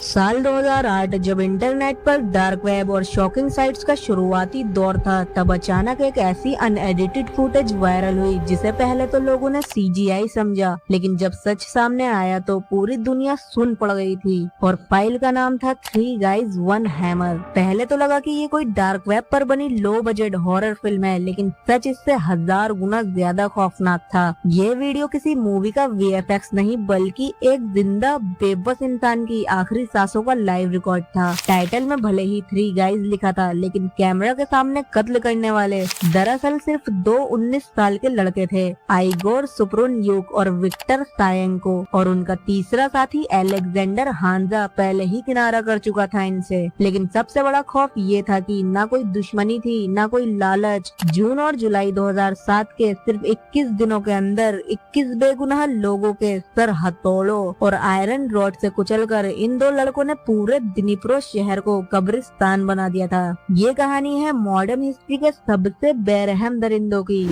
साल 2008 जब इंटरनेट पर डार्क वेब और शॉकिंग साइट्स का शुरुआती दौर था, तब अचानक एक ऐसी अनएडिटेड फुटेज वायरल हुई जिसे पहले तो लोगों ने सीजीआई समझा, लेकिन जब सच सामने आया तो पूरी दुनिया सुन पड़ गई थी। और फाइल का नाम था 3 गाइज 1 हैमर। पहले तो लगा कि ये कोई डार्क वेब पर बनी लो बजट हॉरर फिल्म है, लेकिन सच इससे 1000 गुना ज्यादा खौफनाक था। ये वीडियो किसी मूवी का वीएफएक्स नहीं, बल्कि एक जिंदा बेबस इंसान की आखिरी सांसों का लाइव रिकॉर्ड था। टाइटल में भले ही 3 गाइज लिखा था, लेकिन कैमरा के सामने कत्ल करने वाले दरअसल सिर्फ 2 19 साल के लड़के थे, आइगोर सुप्रुनयुक और विक्टर सायेंको। और उनका तीसरा साथी अलेक्जेंडर हांजा पहले ही किनारा कर चुका था इनसे। लेकिन सबसे बड़ा खौफ ये था कि ना कोई दुश्मनी थी, ना कोई लालच। जून और जुलाई 2007 के सिर्फ 21 दिनों के अंदर 21 बेगुनाह लोगों के सर हथौड़ों और आयरन रॉड से कुचलकर इन 2 लड़कों ने पूरे दिनीप्रो शहर को कब्रिस्तान बना दिया था। ये कहानी है मॉडर्न हिस्ट्री के सबसे बेरहम दरिंदों की।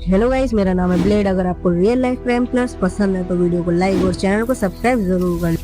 हेलो गाइस, मेरा नाम है ब्लेड। अगर आपको रियल लाइफ क्राइम थ्रिलर्स पसंद है तो वीडियो को लाइक और चैनल को सब्सक्राइब जरूर कर।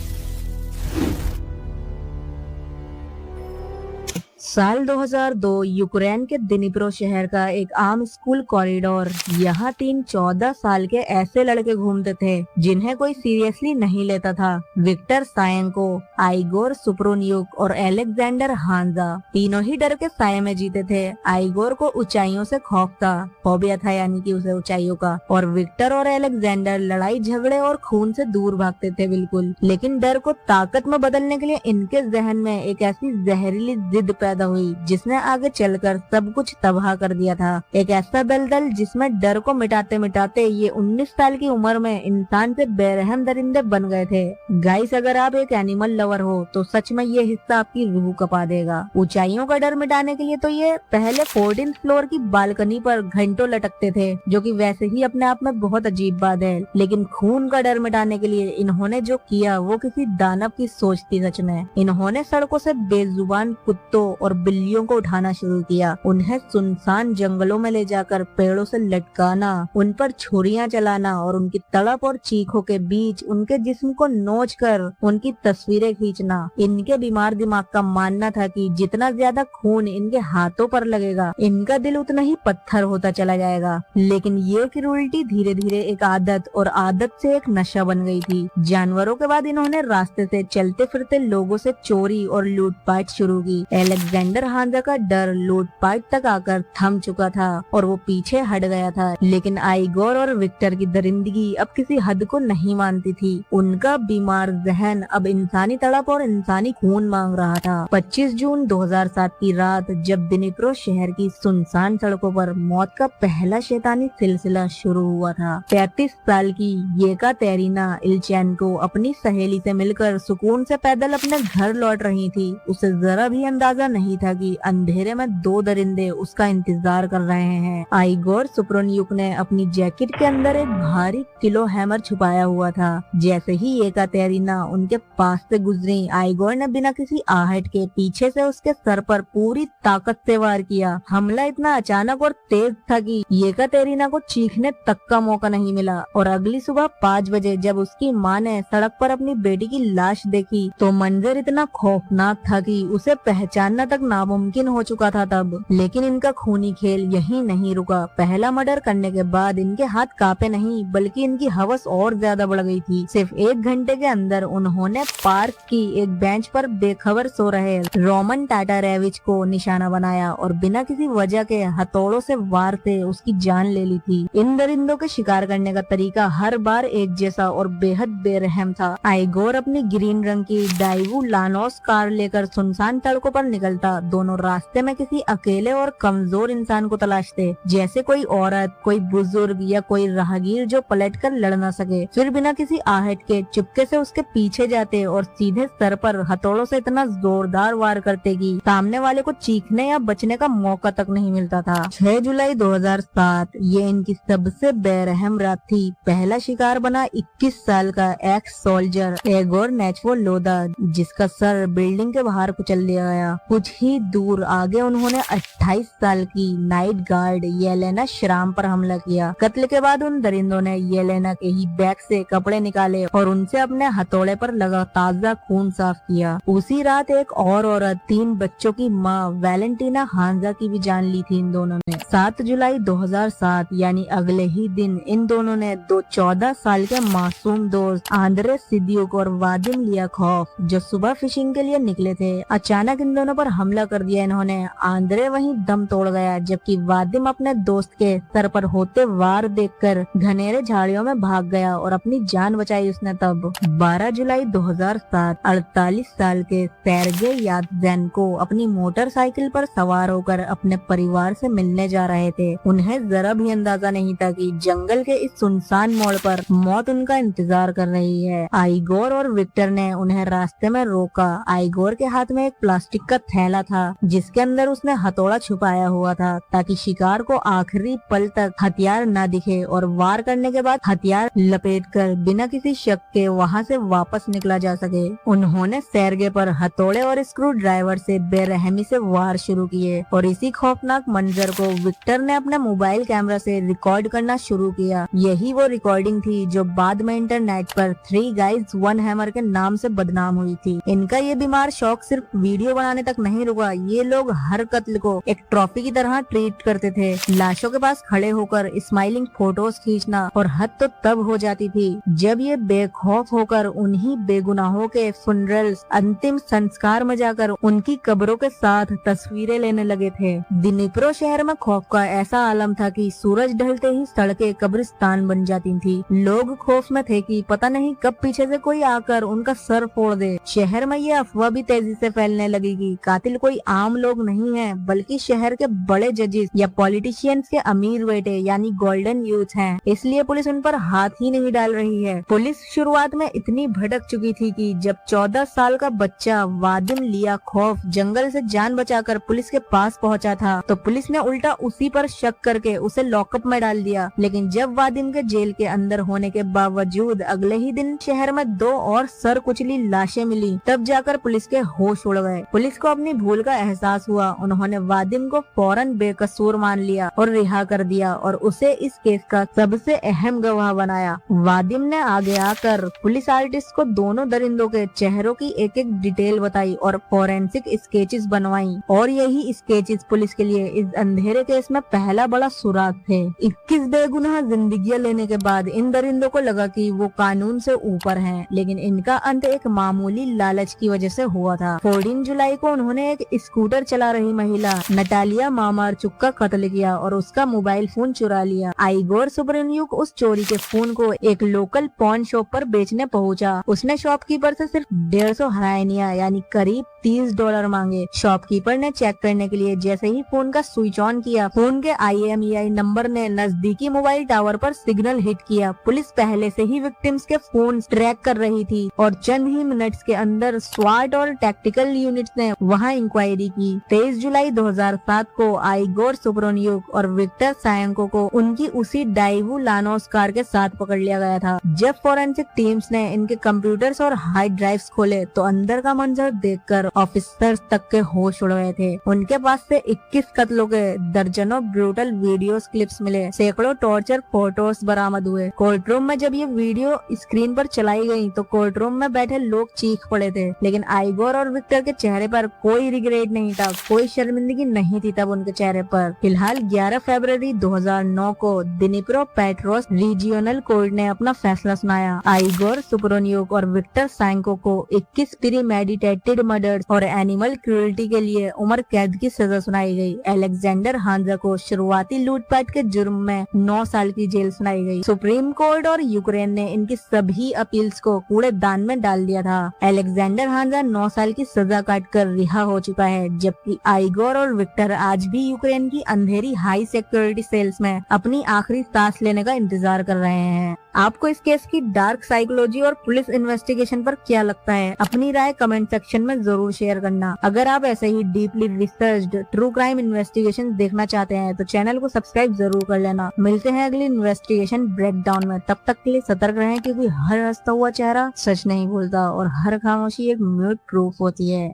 साल 2002 यूक्रेन के दिनीप्रो शहर का एक आम स्कूल कॉरिडोर। यहाँ 14 साल के ऐसे लड़के घूमते थे जिन्हें कोई सीरियसली नहीं लेता था। विक्टर सायेंको, आइगोर सुप्रुनयुक और अलेक्जेंडर हांजा तीनों ही डर के साये में जीते थे। आइगोर को ऊंचाइयों से खौफ था, फोबिया था, यानी कि उसे ऊंचाइयों का। और विक्टर और अलेक्जेंडर लड़ाई झगड़े और खून से दूर भागते थे बिल्कुल। लेकिन डर को ताकत में बदलने के लिए इनके जहन में एक ऐसी जहरीली जिद पैदा हुई जिसने आगे चलकर सब कुछ तबाह कर दिया था। एक ऐसा दलदल जिसमें डर को मिटाते मिटाते ये 19 साल की उम्र में इंसान से बेरहम दरिंदे बन गए थे। गाइस, अगर आप एक एनिमल लवर हो तो सच में ये हिस्सा आपकी रूह कपा देगा। ऊंचाइयों का डर मिटाने के लिए तो ये पहले 14th फ्लोर की बालकनी पर घंटों लटकते थे, जो कि वैसे ही अपने आप में बहुत अजीब बात है। लेकिन खून का डर मिटाने के लिए इन्होंने जो किया वो किसी दानव की सोच थी। सच में इन्होंने सड़कों से बेजुबान कुत्तों और बिल्लियों को उठाना शुरू किया, उन्हें सुनसान जंगलों में ले जाकर पेड़ों से लटकाना, उन पर छुरियां चलाना और उनकी तड़प और चीखों के बीच उनके जिस्म को नोचकर उनकी तस्वीरें खींचना। इनके बीमार दिमाग का मानना था कि जितना ज्यादा खून इनके हाथों पर लगेगा, इनका दिल उतना ही पत्थर होता चला जाएगा। लेकिन ये फिर उल्टी धीरे धीरे एक आदत और आदत से एक नशा बन गई थी। जानवरों के बाद इन्होंने रास्ते से चलते फिरते लोगों से चोरी और लूटपाट शुरू की। अलेक्जेंडर हांजा का डर लूटपाट तक आकर थम चुका था और वो पीछे हट गया था। लेकिन आइगोर और विक्टर की दरिंदगी अब किसी हद को नहीं मानती थी। उनका बीमार जहन अब इंसानी तड़प और इंसानी खून मांग रहा था। 25 जून 2007 की रात जब दिनीप्रो शहर की सुनसान सड़कों पर मौत का पहला शैतानी सिलसिला शुरू हुआ था। 33 साल की येकातेरिना इल्चेंको अपनी सहेली से मिलकर सुकून से पैदल अपने घर लौट रही थी। उसे जरा भी अंदाजा नहीं था कि अंधेरे में 2 दरिंदे उसका इंतजार कर रहे हैं। आइगोर सुप्रुनयुक ने अपनी जैकेट के अंदर एक भारी किलो हैमर छुपाया हुआ था। जैसे ही येकातेरिना उनके पास से गुजरी, आइगोर ने बिना किसी आहट के पीछे से उसके सर पर पूरी ताकत से वार किया। हमला इतना अचानक और तेज था कि येकातेरिना को चीखने तक का मौका नहीं मिला। और अगली सुबह 5 बजे जब उसकी माँ ने सड़क पर अपनी बेटी की लाश देखी तो मंजर इतना खौफनाक था कि उसे पहचानना तक नामुमकिन हो चुका था तब। लेकिन इनका खूनी खेल यहीं नहीं रुका। पहला मर्डर करने के बाद इनके हाथ कांपे नहीं, बल्कि इनकी हवस और ज्यादा बढ़ गई थी। सिर्फ 1 घंटे के अंदर उन्होंने पार्क की एक बेंच पर बेखबर सो रहे रोमन टाटारेविच को निशाना बनाया और बिना किसी वजह के हथौड़ों से वार से उसकी जान ले ली थी। इन दरिंदों के शिकार करने का तरीका हर बार एक जैसा और बेहद बेरहम था। आइगोर अपनी ग्रीन रंग की डाइवू लानोस कार लेकर सुनसान सड़कों पर निकलता। दोनों रास्ते में किसी अकेले और कमजोर इंसान को तलाशते, जैसे कोई औरत, कोई बुजुर्ग या कोई राहगीर जो पलटकर लड़ न सके। फिर बिना किसी आहट के चुपके से उसके पीछे जाते और सीधे सर पर हथौड़ों से इतना जोरदार वार करते कि सामने वाले को चीखने या बचने का मौका तक नहीं मिलता था। 6 जुलाई 2007 ये इनकी सबसे बेरहम रात थी। पहला शिकार बना 21 साल का एक्स सोल्जर एगोर नेचवोलोदा, जिसका सर बिल्डिंग के बाहर कुचल दिया गया। कुछ कुछ ही दूर आगे उन्होंने 28 साल की नाइट गार्ड येलेना श्राम पर हमला किया। कत्ल के बाद उन दरिंदों ने येलेना के ही बैग से कपड़े निकाले और उनसे अपने हथौड़े पर लगा ताजा खून साफ किया। उसी रात एक और औरत 3 बच्चों की मां वैलेंटीना हांजा की भी जान ली थी इन दोनों ने। 7 जुलाई 2007 यानी अगले ही दिन इन दोनों ने 14 साल के मासूम दोस्त आंद्रे सिद्यूक और वादिम लियाखोफ, जो सुबह फिशिंग के लिए निकले थे, अचानक इन दोनों पर हमला कर दिया इन्होंने। आंद्रे वहीं दम तोड़ गया, जबकि वादिम अपने दोस्त के सर पर होते वार देखकर घनेरे झाड़ियों में भाग गया और अपनी जान बचाई उसने तब। 12 जुलाई 2007 48 साल के सेर्गे यात्जेंको अपनी मोटरसाइकिल पर सवार होकर अपने परिवार से मिलने जा रहे थे। उन्हें जरा भी अंदाजा नहीं था कि जंगल के इस सुनसान मोड़ पर मौत उनका इंतजार कर रही है। आइगोर और विक्टर ने उन्हें रास्ते में रोका। आइगोर के हाथ में एक प्लास्टिक का थैला था जिसके अंदर उसने हथौड़ा छुपाया हुआ था ताकि शिकार को आखिरी पल तक हथियार न दिखे और वार करने के बाद हथियार लपेटकर बिना किसी शक के वहां से वापस निकला जा सके। उन्होंने सेर्गे पर हथौड़े और स्क्रू ड्राइवर से बेरहमी से वार शुरू किए और इसी खौफनाक मंजर को विक्टर ने अपने मोबाइल कैमरा से रिकॉर्ड करना शुरू किया। यही वो रिकॉर्डिंग थी जो बाद में इंटरनेट पर 3 गाइज 1 हैमर के नाम से बदनाम हुई थी। इनका ये बीमार शौक सिर्फ वीडियो बनाने तक नहीं रुका, ये लोग हर कत्ल को एक ट्रॉफी की तरह ट्रीट करते थे। लाशों के पास खड़े होकर स्माइलिंग फोटोज खींचना, और हद तो तब हो जाती थी जब ये बेखौफ होकर उन्हीं बेगुनाहों के फुनरल्स अंतिम संस्कार में जाकर उनकी कब्रों के साथ तस्वीरें लेने लगे थे। दिनिप्रो शहर में खौफ का ऐसा आलम था कि सूरज ढलते ही सड़कें कब्रिस्तान बन जाती थी। लोग खौफ में थे कि पता नहीं कब पीछे से कोई आकर उनका सर फोड़ दे। शहर में ये अफवाह भी तेजी से फैलने लगी कि कातिल कोई आम लोग नहीं है, बल्कि शहर के बड़े जजेस या पॉलिटिशियंस के अमीर बेटे यानी गोल्डन यूथ हैं। इसलिए पुलिस उन पर हाथ ही नहीं डाल रही है। पुलिस शुरुआत में इतनी भटक चुकी थी कि जब 14 साल का बच्चा वादिम लियाखोफ जंगल से जान बचाकर पुलिस के पास पहुंचा था, तो पुलिस ने उल्टा उसी पर शक करके उसे लॉकअप में डाल दिया। लेकिन जब वादिम के जेल के अंदर होने के बावजूद अगले ही दिन शहर में 2 और सर कुचली लाशें मिली, तब जाकर पुलिस के होश उड़ गए। पुलिस को अपनी भूल का एहसास हुआ। उन्होंने वादिम को फौरन बेकसूर मान लिया और रिहा कर दिया और उसे इस केस का सबसे अहम गवाह बनाया। वादिम ने आगे आकर पुलिस आर्टिस्ट को दोनों दरिंदों के चेहरों की एक एक डिटेल बताई और फोरेंसिक स्केचेस बनवाई, और यही स्केचेस पुलिस के लिए इस अंधेरे केस में पहला बड़ा सुराग थे। 21 बेगुनाह जिंदगियां लेने के बाद इन दरिंदों को लगा कि वो कानून से ऊपर हैं, लेकिन इनका अंत एक मामूली लालच की वजह से हुआ था। 14 जुलाई को उन्होंने एक स्कूटर चला रही महिला नटालिया मामारचुक का कत्ल किया और उसका मोबाइल फोन चुरा लिया। आइगोर सुब्रनियुक उस चोरी के फोन को एक लोकल पॉन शॉप पर बेचने पहुंचा। उसने शॉपकीपर से सिर्फ 150 हरायनिया यानी करीब $30 मांगे। शॉपकीपर ने चेक करने के लिए जैसे ही फोन का स्विच ऑन किया, फोन के IMEI नंबर ने नजदीकी मोबाइल टावर पर सिग्नल हिट किया। पुलिस पहले से ही विक्टिम्स के फोन ट्रैक कर रही थी और चंद ही मिनट्स के अंदर स्वाट और टैक्टिकल यूनिट्स ने वहां इंक्वायरी की। 23 जुलाई 2007 को आइगोर सुब्रनियुक और विक्टर सायंको को उनकी उसी डाइवू लानोस कार के साथ पकड़ लिया गया था। जब फोरेंसिक टीम्स ने इनके कंप्यूटर्स और हार्ड ड्राइव्स खोले तो अंदर का मंजर देखकर ऑफिसर्स तक के होश उड़ गए थे। उनके पास से 21 कत्लों के दर्जनों ब्रूटल वीडियोस क्लिप्स मिले, सैकड़ों टॉर्चर फोटोस बरामद हुए। कोर्टरूम में जब ये वीडियो स्क्रीन पर चलाई गई तो कोर्टरूम में बैठे लोग चीख पड़े थे, लेकिन आइगोर और विक्टर के चेहरे पर कोई रिग्रेट नहीं था, कोई शर्मिंदगी नहीं थी तब उनके चेहरे पर। फिलहाल 11 फरवरी 2009 को दिनिप्रो पेट्रोस रीजियोनल कोर्ट ने अपना फैसला सुनाया। आइगोर सुब्रनियुक और विक्टर सायंको को 21 प्रीमेडिटेटेड मर्डर और एनिमल क्रूरल्टी के लिए उम्र कैद की सजा सुनाई गई। अलेक्जेंडर हांजा को शुरुआती लूटपाट के जुर्म में 9 साल की जेल सुनाई गई। सुप्रीम कोर्ट और यूक्रेन ने इनकी सभी अपील्स को कूड़ेदान में डाल दिया था। अलेक्जेंडर हांजा 9 साल की सजा काटकर रिहा हो चुका है, जबकि आइगोर और विक्टर आज भी यूक्रेन की अंधेरी हाई सिक्योरिटी सेल्स में अपनी आखिरी सांस लेने का इंतजार कर रहे हैं। आपको इस केस की डार्क साइकोलॉजी और पुलिस इन्वेस्टिगेशन पर क्या लगता है? अपनी राय कमेंट सेक्शन में जरूर शेयर करना। अगर आप ऐसे ही deeply researched true crime investigation देखना चाहते हैं तो चैनल को सब्सक्राइब जरूर कर लेना। मिलते हैं अगली इन्वेस्टिगेशन ब्रेकडाउन में, तब तक के लिए सतर्क रहें, क्योंकि हर हंसता हुआ चेहरा सच नहीं बोलता और हर खामोशी एक म्यूट प्रूफ होती है।